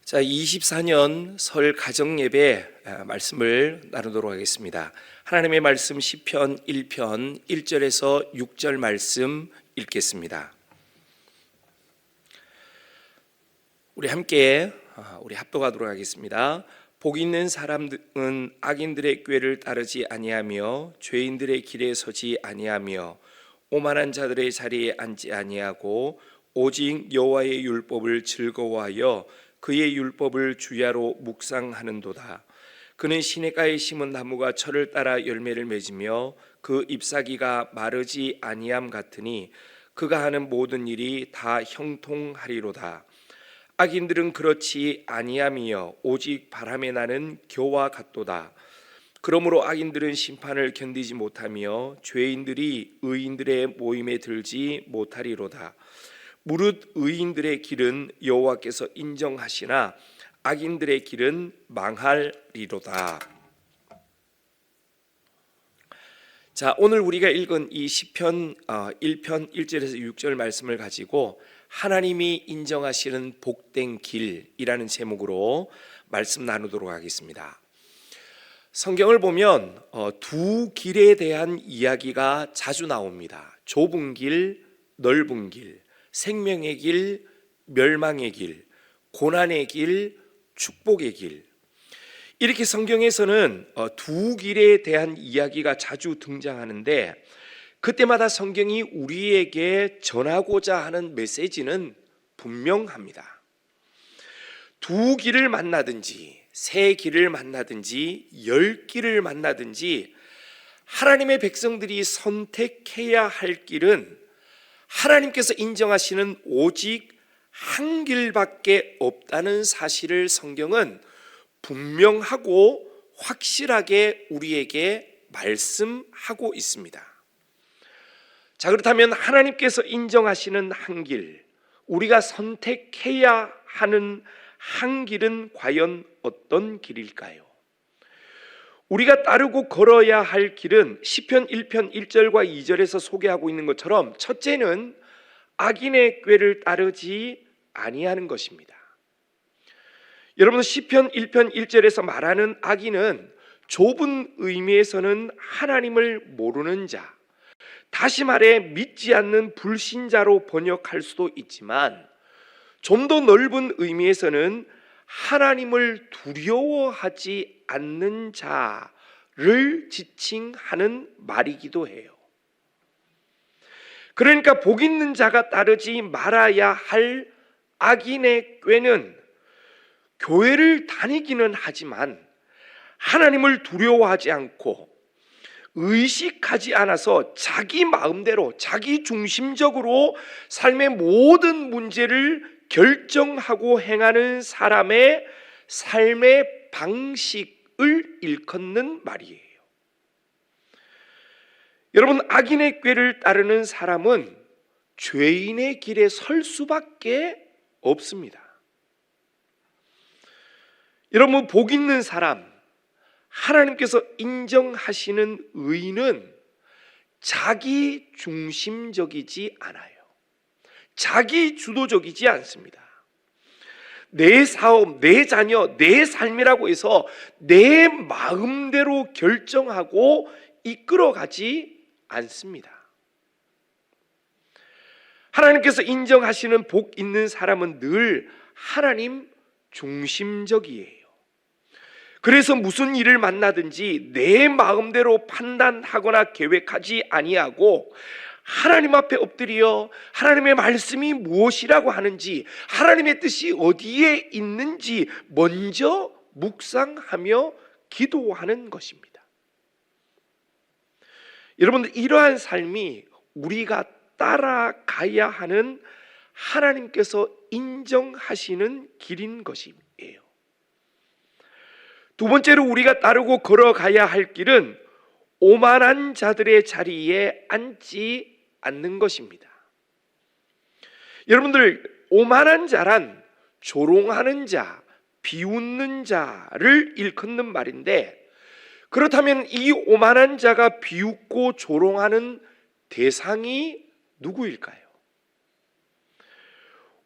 자, 24년 설 가정 예배 말씀을 나누도록 하겠습니다. 하나님의 말씀 시편 1편 1절에서 6절 말씀 읽겠습니다. 우리 함께 합독하도록 하겠습니다. 복 있는 사람은 악인들의 꾀를 따르지 아니하며 죄인들의 길에 서지 아니하며 오만한 자들의 자리에 앉지 아니하고 오직 여호와의 율법을 즐거워하여 그의 율법을 주야로 묵상하는도다. 그는 시냇가에 심은 나무가 철을 따라 열매를 맺으며 그 잎사귀가 마르지 아니함 같으니 그가 하는 모든 일이 다 형통하리로다. 악인들은 그렇지 아니함이여 오직 바람에 나는 겨와 같도다. 그러므로 악인들은 심판을 견디지 못하며 죄인들이 의인들의 모임에 들지 못하리로다. 무릇 의인들의 길은 여호와께서 인정하시나 악인들의 길은 망하리로다. 자, 오늘 우리가 읽은 이 시편 1편 1절에서 6절 말씀을 가지고 하나님이 인정하시는 복된 길이라는 제목으로 말씀 나누도록 하겠습니다. 성경을 보면 두 길에 대한 이야기가 자주 나옵니다. 좁은 길, 넓은 길, 생명의 길, 멸망의 길, 고난의 길, 축복의 길. 이렇게 성경에서는 두 길에 대한 이야기가 자주 등장하는데 그때마다 성경이 우리에게 전하고자 하는 메시지는 분명합니다. 두 길을 만나든지 세 길을 만나든지 10길을 만나든지 하나님의 백성들이 선택해야 할 길은 하나님께서 인정하시는 오직 한 길밖에 없다는 사실을 성경은 분명하고 확실하게 우리에게 말씀하고 있습니다. 자, 그렇다면 하나님께서 인정하시는 한 길, 우리가 선택해야 하는 한 길은 과연 어떤 길일까요? 우리가 따르고 걸어야 할 길은 시편 1편 1절과 2절에서 소개하고 있는 것처럼 첫째는 악인의 꾀를 따르지 아니하는 것입니다. 여러분, 시편 1편 1절에서 말하는 악인은 좁은 의미에서는 하나님을 모르는 자, 다시 말해 믿지 않는 불신자로 번역할 수도 있지만 좀 더 넓은 의미에서는 하나님을 두려워하지 않는 자를 지칭하는 말이기도 해요. 그러니까 복 있는 자가 따르지 말아야 할 악인의 꾀는 교회를 다니기는 하지만 하나님을 두려워하지 않고 의식하지 않아서 자기 마음대로 자기 중심적으로 삶의 모든 문제를 결정하고 행하는 사람의 삶의 방식을 일컫는 말이에요. 여러분, 악인의 꾀를 따르는 사람은 죄인의 길에 설 수밖에 없습니다. 여러분, 복 있는 사람, 하나님께서 인정하시는 의인은 자기 중심적이지 않아요. 자기 주도적이지 않습니다. 내 사업, 내 자녀, 내 삶이라고 해서 내 마음대로 결정하고 이끌어가지 않습니다. 하나님께서 인정하시는 복 있는 사람은 늘 하나님 중심적이에요. 그래서 무슨 일을 만나든지 내 마음대로 판단하거나 계획하지 아니하고 하나님 앞에 엎드려 하나님의 말씀이 무엇이라고 하는지, 하나님의 뜻이 어디에 있는지 먼저 묵상하며 기도하는 것입니다. 여러분들, 이러한 삶이 우리가 따라가야 하는 하나님께서 인정하시는 길인 것이에요. 두 번째로 우리가 따르고 걸어가야 할 길은 오만한 자들의 자리에 앉지 않는 것입니다. 여러분들, 오만한 자란 조롱하는 자, 비웃는 자를 일컫는 말인데, 그렇다면 이 오만한 자가 비웃고 조롱하는 대상이 누구일까요?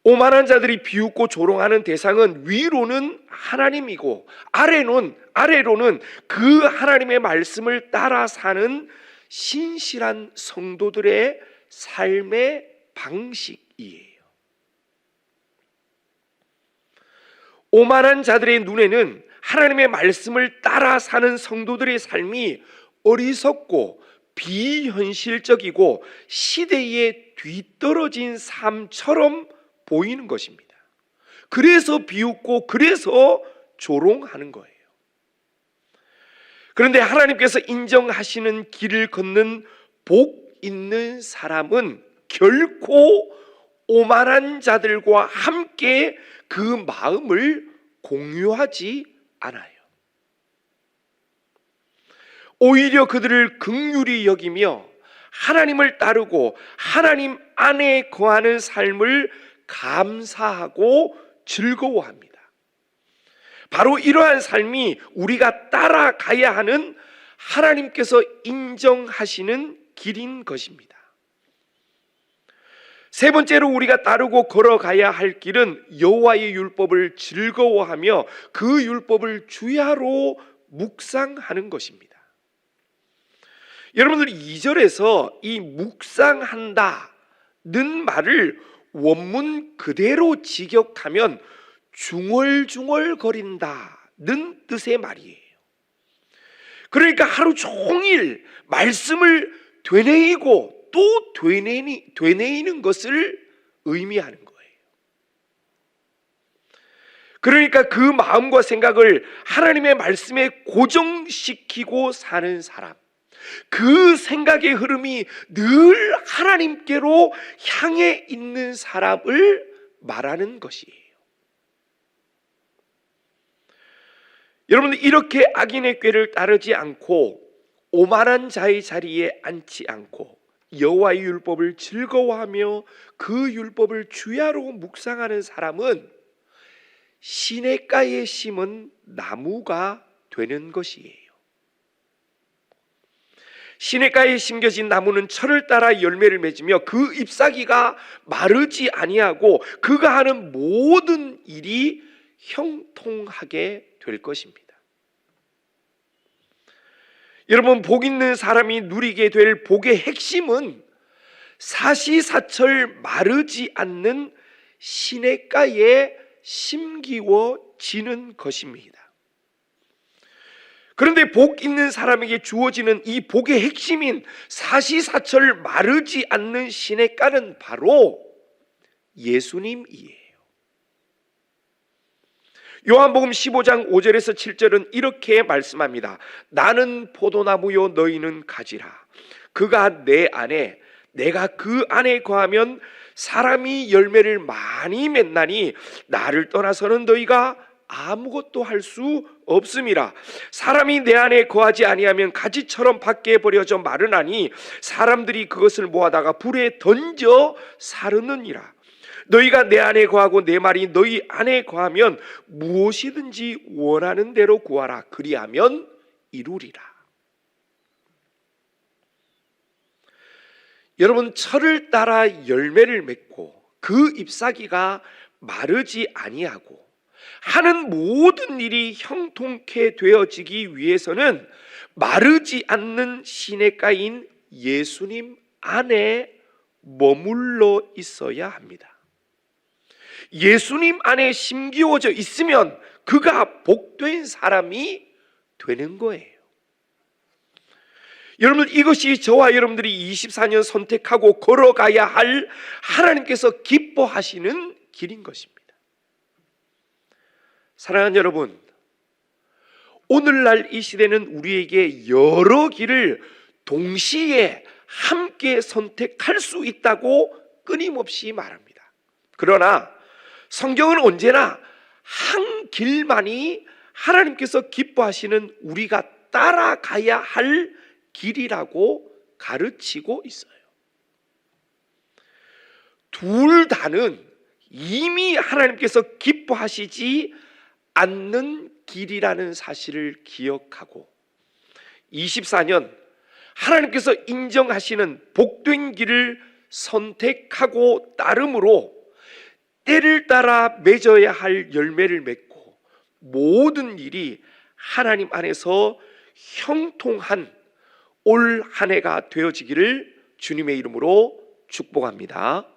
오만한 자들이 비웃고 조롱하는 대상은 위로는 하나님이고 아래로는 그 하나님의 말씀을 따라 사는 신실한 성도들의 삶의 방식이에요. 오만한 자들의 눈에는 하나님의 말씀을 따라 사는 성도들의 삶이 어리석고 비현실적이고 시대에 뒤떨어진 삶처럼 보이는 것입니다. 그래서 비웃고 그래서 조롱하는 거예요. 그런데 하나님께서 인정하시는 길을 걷는 복 있는 사람은 결코 오만한 자들과 함께 그 마음을 공유하지 않아요. 오히려 그들을 긍휼히 여기며 하나님을 따르고 하나님 안에 거하는 삶을 감사하고 즐거워합니다. 바로 이러한 삶이 우리가 따라가야 하는 하나님께서 인정하시는 길인 것입니다. 세 번째로 우리가 따르고 걸어가야 할 길은 여호와의 율법을 즐거워하며 그 율법을 주야로 묵상하는 것입니다. 여러분들 2절에서 이 묵상한다는 말을 원문 그대로 직역하면 중얼중얼거린다는 뜻의 말이에요. 그러니까 하루 종일 말씀을 되뇌이고 또 되뇌이는 것을 의미하는 거예요. 그러니까 그 마음과 생각을 하나님의 말씀에 고정시키고 사는 사람, 그 생각의 흐름이 늘 하나님께로 향해 있는 사람을 말하는 것이에요. 여러분, 이렇게 악인의 꾀를 따르지 않고 오만한 자의 자리에 앉지 않고 여호와의 율법을 즐거워하며 그 율법을 주야로 묵상하는 사람은 시냇가에 심은 나무가 되는 것이에요. 시냇가에 심겨진 나무는 철을 따라 열매를 맺으며 그 잎사귀가 마르지 아니하고 그가 하는 모든 일이 형통하게 될 것입니다. 여러분, 복 있는 사람이 누리게 될 복의 핵심은 사시사철 마르지 않는 시냇가에 심기워지는 것입니다. 그런데 복 있는 사람에게 주어지는 이 복의 핵심인 사시사철 마르지 않는 시냇가는 바로 예수님이에요. 요한복음 15장 5절에서 7절은 이렇게 말씀합니다. 나는 포도나무요 너희는 가지라. 그가 내 안에 내가 그 안에 거하면 사람이 열매를 많이 맺나니 나를 떠나서는 너희가 아무것도 할 수 없음이라. 사람이 내 안에 거하지 아니하면 가지처럼 밖에 버려져 마르나니 사람들이 그것을 모아다가 불에 던져 사르느니라. 너희가 내 안에 거하고 내 말이 너희 안에 거하면 무엇이든지 원하는 대로 구하라. 그리하면 이루리라. 여러분, 철을 따라 열매를 맺고 그 잎사귀가 마르지 아니하고 하는 모든 일이 형통케 되어지기 위해서는 마르지 않는 시냇가인 예수님 안에 머물러 있어야 합니다. 예수님 안에 심기워져 있으면 그가 복된 사람이 되는 거예요. 여러분, 이것이 저와 여러분들이 24년 선택하고 걸어가야 할 하나님께서 기뻐하시는 길인 것입니다. 사랑하는 여러분, 오늘날 이 시대는 우리에게 여러 길을 동시에 함께 선택할 수 있다고 끊임없이 말합니다. 그러나 성경은 언제나 한 길만이 하나님께서 기뻐하시는 우리가 따라가야 할 길이라고 가르치고 있어요. 둘 다는 이미 하나님께서 기뻐하시지 않는 길이라는 사실을 기억하고 24년 하나님께서 인정하시는 복된 길을 선택하고 따름으로 때를 따라 맺어야 할 열매를 맺고 모든 일이 하나님 안에서 형통한 올 한 해가 되어지기를 주님의 이름으로 축복합니다.